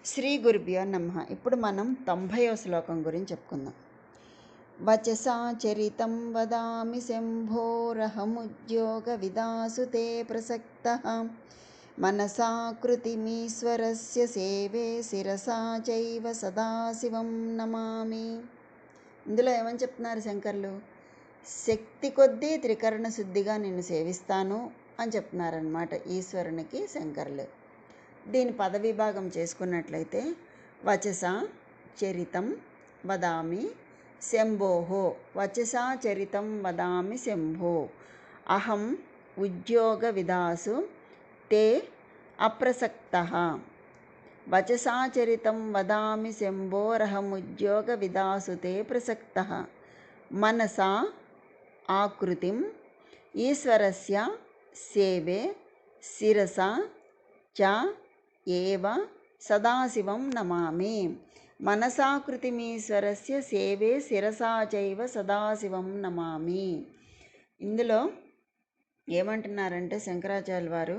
శ్రీ గురుభ్యో నమః. ఇప్పుడు మనం 90వ శ్లోకం గురించి చెప్పుకుందాం. వచసా చరితం వదామి శంభోరహముద్యోగ విదాసు తే ప్రసక్తః మనసా కృతిమీశ్వరస్య సేవే శిరసా చైవ సదాశివం నమామి. ఇందులో ఏమని చెప్తున్నారు శంకర్లు? శక్తి కొద్దీ త్రికరణ శుద్ధిగా నిన్ను సేవిస్తాను అని చెప్తున్నారనమాట ఈశ్వరునికి శంకర్లు. దీని పదవిభాగం చేసుకున్నట్లయితే వచసా చరితం వదామి శంభోహో. వచసా చరితం వదామి శంభో అహం ఉద్యోగ విదాసు తే అప్రసక్తః. వచసా చరితం వదామి శంభోరహముద్యోగ విదాసు తే ప్రసక్తః మనసా ఆకృతిం ఈశ్వరస్య సేవే శిరసా చ ఏవ సదాశివం నమామి. మనసాకృతిమీశ్వరస్య సేవే శిరసా చైవ సదాశివం నమామి. ఇందులో ఏమంటున్నారంటే శంకరాచార్యుల వారు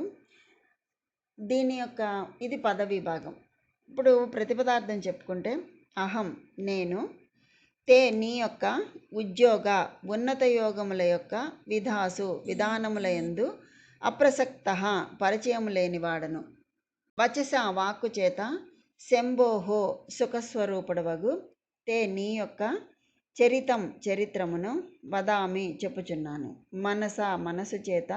దీని యొక్క ఇది పదవిభాగం. ఇప్పుడు ప్రతిపదార్థం చెప్పుకుంటే అహం నేను, తే నీ యొక్క ఉద్యోగ ఉన్నత యోగముల యొక్క విధాసు విధానముల యందు అప్రసక్తః పరిచయం లేనివాడను. వచస వాక్కు చేత శంభోహో సుఖస్వరూపుడవగు తే నీ యొక్క చరితం చరిత్రమును వదామి చెప్పుచున్నాను. మనస మనసు చేత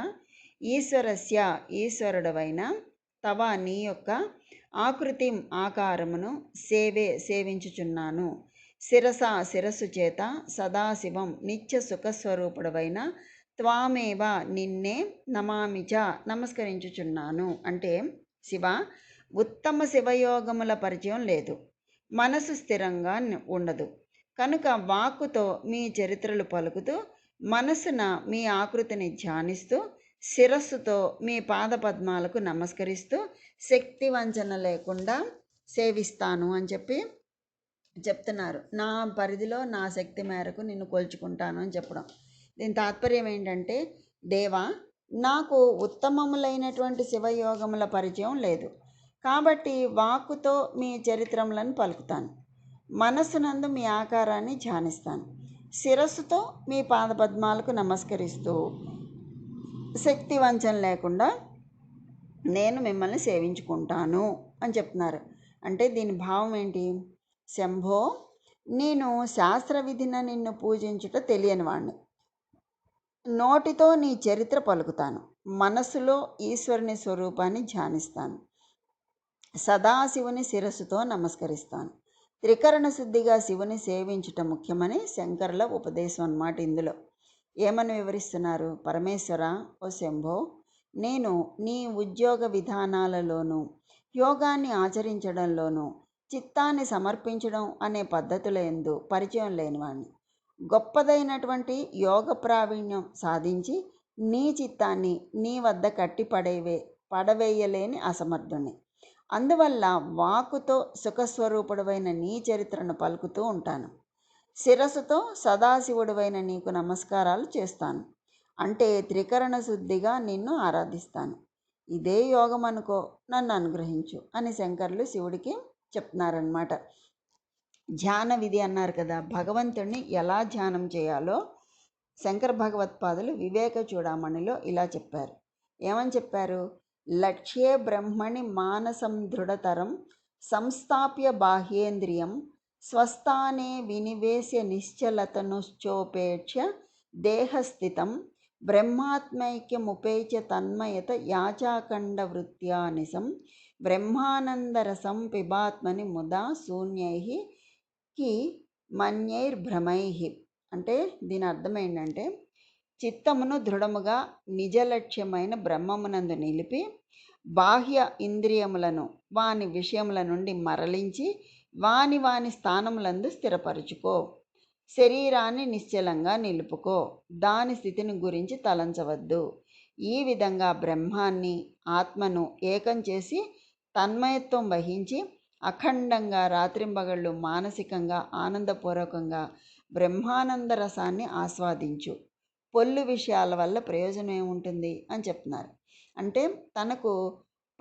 ఈశ్వరస్య ఈశ్వరుడవైన తవ నీ యొక్క ఆకృతిం ఆకారమును సేవే సేవించుచున్నాను. శిరస శిరస్సు చేత సదాశివం నిత్య సుఖస్వరూపుడవైన త్వామేవ నిన్నే నమామిచ నమస్కరించుచున్నాను. అంటే శివ ఉత్తమ శివయోగముల పరిచయం లేదు, మనసు స్థిరంగా ఉండదు కనుక వాక్కుతో మీ చరిత్రలు పలుకుతూ, మనసున మీ ఆకృతిని ధ్యానిస్తూ, శిరస్సుతో మీ పాదపద్మాలకు నమస్కరిస్తూ శక్తి వంచన లేకుండా సేవిస్తాను అని చెప్తున్నారు. నా పరిధిలో నా శక్తి మేరకు నిన్ను కొల్చుకుంటాను అని చెప్పడం. దీని తాత్పర్యం ఏంటంటే, దేవా నాకు ఉత్తమములైనటువంటి శివయోగముల పరిచయం లేదు కాబట్టి వాక్కుతో మీ చరిత్రములను పలుకుతాను, మనస్సునందు మీ ఆకారాన్ని ధ్యానిస్తాను, శిరస్సుతో మీ పాదపద్మాలకు నమస్కరిస్తూ శక్తి వంచన లేకుండా నేను మిమ్మల్ని సేవించుకుంటాను అని చెప్తున్నారు. అంటే దీని భావం ఏంటి? శంభో, నేను శాస్త్రవిధిన నిన్ను పూజించుట తెలియని వాణ్ణి, నోటితో నీ చరిత్ర పలుకుతాను, మనస్సులో ఈశ్వరుని స్వరూపాన్ని ధ్యానిస్తాను, సదాశివుని శిరస్సుతో నమస్కరిస్తాను. త్రికరణ శుద్ధిగా శివుని సేవించుట ముఖ్యమని శంకరుల ఉపదేశం అన్నమాట. ఇందులో ఏమని వివరిస్తున్నారు? పరమేశ్వర, ఓ శంభో, నేను నీ ఉద్యోగ విధానాలలోనూ యోగాన్ని ఆచరించడంలోనూ చిత్తాన్ని సమర్పించడం అనే పద్ధతుల యందు పరిచయం లేనివాణ్ణి, గొప్పదైనటువంటి యోగ ప్రావీణ్యం సాధించి నీ చిత్తాన్ని నీ వద్ద కట్టి పడవేయలేని అసమర్థుణ్ణి. అందువల్ల వాక్కుతో సుఖస్వరూపుడవైన నీ చరిత్రను పలుకుతూ ఉంటాను, శిరస్సుతో సదాశివుడువైన నీకు నమస్కారాలు చేస్తాను. అంటే త్రికరణ శుద్ధిగా నిన్ను ఆరాధిస్తాను. ఇదే యోగం అనుకో, నన్ను అనుగ్రహించు అని శంకర్లు శివుడికి చెప్తున్నారనమాట. ధ్యాన విధి అన్నారు కదా, భగవంతుణ్ణి ఎలా ధ్యానం చేయాలో శంకర భగవత్పాదులు వివేక చూడామణిలో ఇలా చెప్పారు. ఏమని చెప్పారు? లక్ష్యే బ్రహ్మణి మానసం దృఢతరం సంస్థాప్య బాహ్యేంద్రియం స్వస్థానే వినివేశ్య నిశ్చలతనుశ్చోపేక్ష దేహస్థితం బ్రహ్మాత్మైక్యముపేచ తన్మయత యాచాకండ వృత్యానిసం బ్రహ్మానందరసం పిబాత్మని ముదా శూన్యై కి మన్యైర్భ్రమై. అంటే దీని అర్థం ఏంటంటే, చిత్తమును దృఢముగా నిజలక్ష్యమైన బ్రహ్మమునందు నిలిపి బాహ్య ఇంద్రియములను వాని విషయముల నుండి మరలించి వాని వాని స్థానములందు స్థిరపరుచుకో. శరీరాన్ని నిశ్చలంగా నిలుపుకో, దాని స్థితిని గురించి తలంచవద్దు. ఈ విధంగా బ్రహ్మాన్ని ఆత్మను ఏకం చేసి తన్మయత్వం వహించి అఖండంగా రాత్రింబగళ్ళు మానసికంగా ఆనందపూర్వకంగా బ్రహ్మానంద రసాన్ని ఆస్వాదించు. పొల్లు విషయాల వల్ల ప్రయోజనం ఏముంటుంది అని చెప్తున్నారు. అంటే తనకు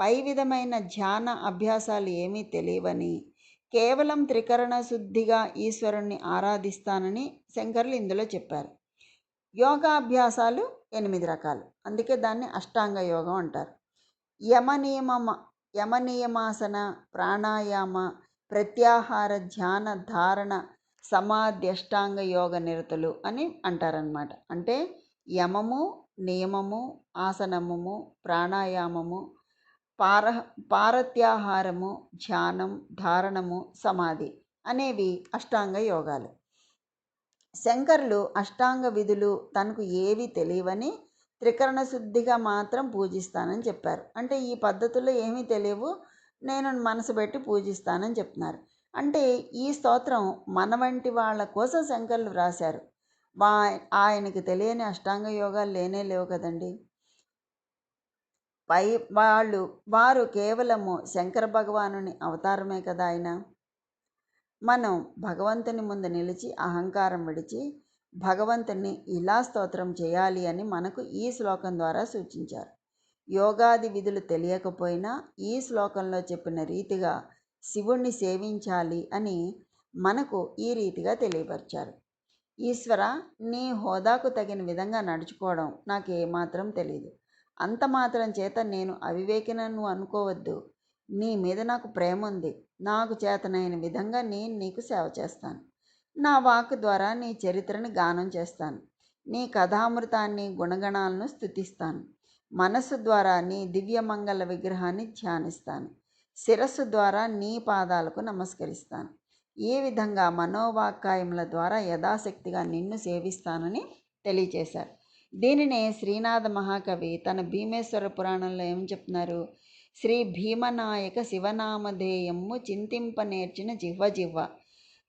పై విధమైన ధ్యాన అభ్యాసాలు ఏమీ తెలియవని, కేవలం త్రికరణ శుద్ధిగా ఈశ్వరుణ్ణి ఆరాధిస్తానని శంకరులు ఇందులో చెప్పారు. యోగాభ్యాసాలు 8 రకాలు, అందుకే దాన్ని అష్టాంగ యోగం అంటారు. యమనియమాసన, ప్రాణాయామ, ప్రత్యాహార, ధ్యాన, ధారణ, సమాధి, అష్టాంగ యోగ నిరతులు అని అంటారనమాట. అంటే యమము, నియమము, ఆసనము, ప్రాణాయామము, పారత్యాహారము, ధ్యానం, ధారణము, సమాధి అనేవి అష్టాంగ యోగాలు. శంకరులు అష్టాంగ విధులు తనకు ఏవి తెలియవని త్రికరణ శుద్ధిగా మాత్రం పూజిస్తానని చెప్పారు. అంటే ఈ పద్ధతుల్లో ఏమీ తెలియవు, నేను మనసు పెట్టి పూజిస్తానని చెప్తున్నారు. అంటే ఈ స్తోత్రం మన వంటి వాళ్ళ కోసం శంకరులు వ్రాశారు. ఆయనకి తెలియని అష్టాంగ యోగాలు లేనే లేవు కదండి. వారు కేవలము శంకర భగవానుని అవతారమే కదా ఆయన. మనం భగవంతుని ముందు నిలిచి అహంకారం విడిచి భగవంతుని ఇలా స్తోత్రం చేయాలి అని మనకు ఈ శ్లోకం ద్వారా సూచించారు. యోగాది విధులు తెలియకపోయినా ఈ శ్లోకంలో చెప్పిన రీతిగా శివుణ్ణి సేవించాలి అని మనకు ఈ రీతిగా తెలియపరిచారు. ఈశ్వర, నీ హోదాకు తగిన విధంగా నడుచుకోవడం నాకు ఏమాత్రం తెలియదు. అంత మాత్రం చేత నేను అవివేకినను అనుకోవద్దు. నీ మీద నాకు ప్రేమ ఉంది. నాకు చేతనైన విధంగా నేను నీకు సేవ చేస్తాను. నా వాక్ ద్వారా నీ చరిత్రని గానం చేస్తాను. నీ కథామృతాన్ని, గుణగణాలను స్తుతిస్తాను. మనస్సు ద్వారా నీ దివ్యమంగళ విగ్రహాన్ని ధ్యానిస్తాను. శిరస్సు ద్వారా నీ పాదాలకు నమస్కరిస్తాను. ఈ విధంగా మనోవాక్కాయముల ద్వారా యథాశక్తిగా నిన్ను సేవిస్తానని తెలియచేశారు. దీనినే శ్రీనాథ మహాకవి తన భీమేశ్వర పురాణంలో ఏం చెప్తున్నారు? శ్రీ భీమనాయక శివనామధేయము చింతింప నేర్చిన జిహ్వ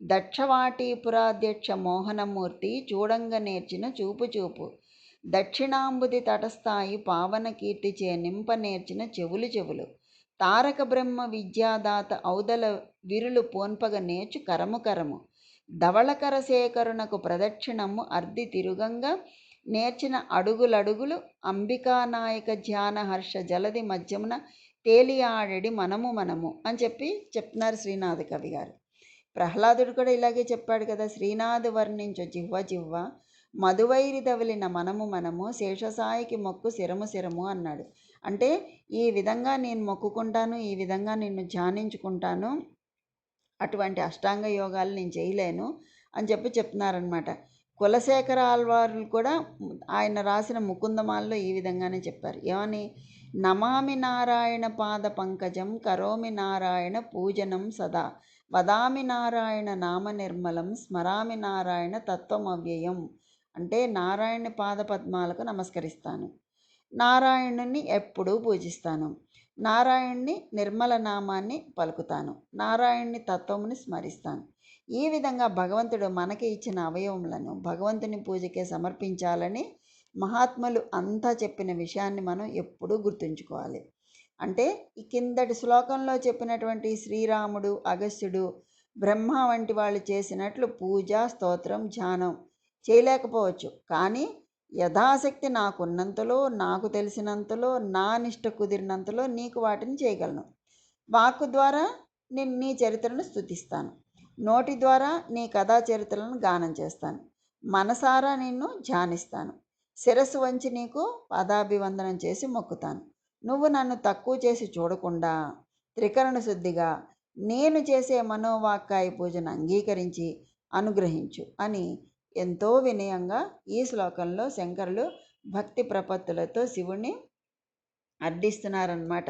దక్షవాటీపురాధ్యక్ష మోహనమూర్తి చూడంగ నేర్చిన చూపు దక్షిణాంబుది తటస్థాయి పావన కీర్తిచే నింప నేర్చిన చెవులు తారక బ్రహ్మ విద్యాదాత ఔదల విరులు పోన్పగ నేర్చు కరము ధవళకర శేఖరునకు ప్రదక్షిణము అర్ధి తిరుగంగా నేర్చిన అడుగులడుగులు అంబికానాయక ధ్యాన హర్ష జలది మధ్యమున తేలియాడెడి మనము అని చెప్తున్నారు శ్రీనాథ కవి గారు. ప్రహ్లాదుడు కూడా ఇలాగే చెప్పాడు కదా. శ్రీనాథ్ వర్ణించు జిహ్వ మధువైరి దవలిన మనము శేషసాయికి మొక్కు శిరము అన్నాడు. అంటే ఈ విధంగా నేను మొక్కుకుంటాను, ఈ విధంగా నిన్ను ధ్యానించుకుంటాను, అటువంటి అష్టాంగ యోగాలు నేను చేయలేను అని చెప్తున్నారనమాట. కులశేఖర ఆళ్వార్లు కూడా ఆయన రాసిన ముకుందమాలలో ఈ విధంగానే చెప్పారు. ఏమని? నమామి నారాయణ పాద పంకజం కరోమి నారాయణ పూజనం సదా వదామి నారాయణ నామ నిర్మలం స్మరామి నారాయణ తత్వమవ్యయం. అంటే నారాయణ పాద పద్మాలకు నమస్కరిస్తాను, నారాయణుని ఎప్పుడూ పూజిస్తాను, నారాయణ్ణి నిర్మల నామాన్ని పలుకుతాను, నారాయణ్ణి తత్వముని స్మరిస్తాను. ఈ విధంగా భగవంతుడు మనకి ఇచ్చిన అవయవములను భగవంతుని పూజకే సమర్పించాలని మహాత్ములు అంతా చెప్పిన విషయాన్ని మనం ఎప్పుడూ గుర్తుంచుకోవాలి. అంటే ఈ కిందటి శ్లోకంలో చెప్పినటువంటి శ్రీరాముడు, అగస్త్యుడు, బ్రహ్మ వంటి వాళ్ళు చేసినట్లు పూజ, స్తోత్రం, ధ్యానం చేయలేకపోవచ్చు. కానీ యథాశక్తి నాకున్నంతలో, నాకు తెలిసినంతలో, నా నిష్ట కుదిరినంతలో నీకు వాటిని చేయగలను. వాక్కు ద్వారా నేను నీ చరిత్రను స్తుతిస్తాను, నోటి ద్వారా నీ కథా చరిత్రలను గానం చేస్తాను, మనసారా నిన్ను ధ్యానిస్తాను, శిరస్సు వంచి నీకు పాదాభివందనం చేసి మొక్కుతాను. నువ్వు నన్ను తక్కువ చేసి చూడకుండా త్రికరణ శుద్ధిగా నేను చేసే మనోవాక్కాయ పూజను అంగీకరించి అనుగ్రహించు అని ఎంతో వినయంగా ఈ శ్లోకంలో శంకరులు భక్తి ప్రపత్తులతో శివుణ్ణి అర్థిస్తున్నారన్నమాట.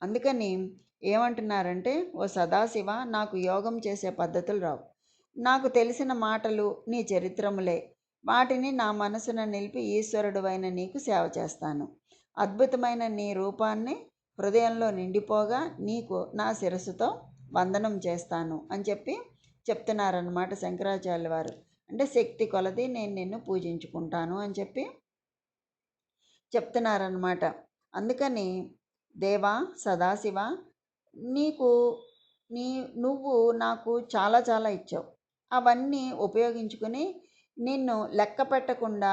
అందుకని ఏమంటున్నారంటే, ఓ సదాశివ, నాకు యోగం చేసే పద్ధతులు రావు. నాకు తెలిసిన మాటలు నీ చరిత్రములే. వాటిని నా మనసున నిలిపి ఈశ్వరుడువైన నీకు సేవ చేస్తాను. అద్భుతమైన నీ రూపాన్ని హృదయంలో నిండిపోగా నీకు నా శిరస్సుతో వందనం చేస్తాను అని చెప్తున్నారన్నమాట శంకరాచార్యుల వారు. అంటే శక్తి కొలది నేను నిన్ను పూజించుకుంటాను అని చెప్తున్నారన్నమాట. అందుకని దేవా సదాశివ, నువ్వు నాకు చాలా చాలా ఇచ్చావు. అవన్నీ ఉపయోగించుకుని నిన్ను లెక్క పెట్టకుండా,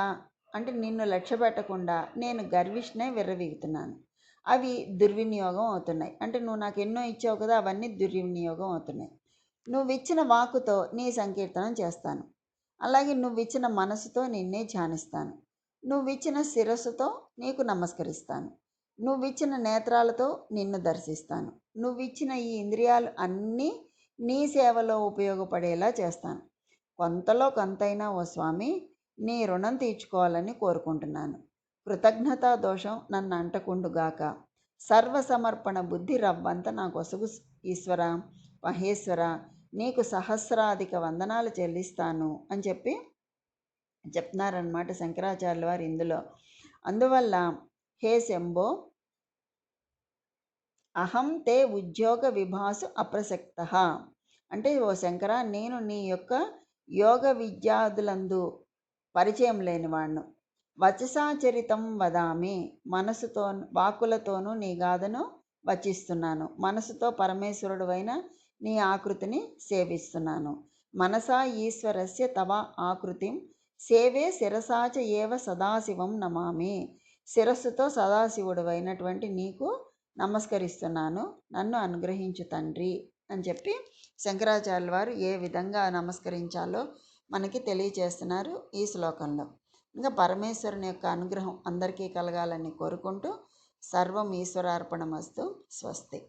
అంటే నిన్ను లక్ష్య పెట్టకుండా నేను గర్విష్నే విర్రవీగుతున్నాను. అవి దుర్వినియోగం అవుతున్నాయి. అంటే నువ్వు నాకు ఎన్నో ఇచ్చావు కదా, అవన్నీ దుర్వినియోగం అవుతున్నాయి. నువ్విచ్చిన వాక్కుతో నీ సంకీర్తనం చేస్తాను. అలాగే నువ్విచ్చిన మనసుతో నిన్నే ధ్యానిస్తాను. నువ్విచ్చిన శిరస్సుతో నీకు నమస్కరిస్తాను. నువ్విచ్చిన నేత్రాలతో నిన్ను దర్శిస్తాను. నువ్విచ్చిన ఈ ఇంద్రియాలు అన్నీ నీ సేవలో ఉపయోగపడేలా చేస్తాను. కొంతలో కొంతైనా ఓ స్వామి నీ రుణం తీర్చుకోవాలని కోరుకుంటున్నాను. కృతజ్ఞతా దోషం నన్ను అంటకుండుగాక. సర్వసమర్పణ బుద్ధి రవ్వంత నా కొసగు ఈశ్వర మహేశ్వర, నీకు సహస్రాధిక వందనాలు చెల్లిస్తాను అని చెప్పి చెప్తున్నారనమాట శంకరాచార్యుల వారు ఇందులో. అందువల్ల హే శంభో, అహం తే ఉద్యోగ విభాసు అప్రసక్త. అంటే ఓ శంకర, నేను నీ యొక్క యోగ విద్యాదులందు పరిచయం లేనివాణ్ణు. వచసాచరితం వదామి, మనసుతో వాక్కులతోనూ నీ గాథను వచిస్తున్నాను. మనసుతో పరమేశ్వరుడు అయిన నీ ఆకృతిని సేవిస్తున్నాను. మనసా ఈశ్వరస్య తవ ఆకృతిం సేవే శిరసాచ ఏవ సదాశివం నమామి. శిరస్సుతో సదాశివుడు అయినటువంటి నీకు నమస్కరిస్తున్నాను, నన్ను అనుగ్రహించు తండ్రి అని చెప్పి శంకరాచార్యుల వారు ఏ విధంగా నమస్కరించాలో మనకి తెలియచేస్తున్నారు ఈ శ్లోకంలో. ఇంకా పరమేశ్వరుని యొక్క అనుగ్రహం అందరికీ కలగాలని కోరుకుంటూ సర్వం ఈశ్వరార్పణమస్తు. స్వస్తి.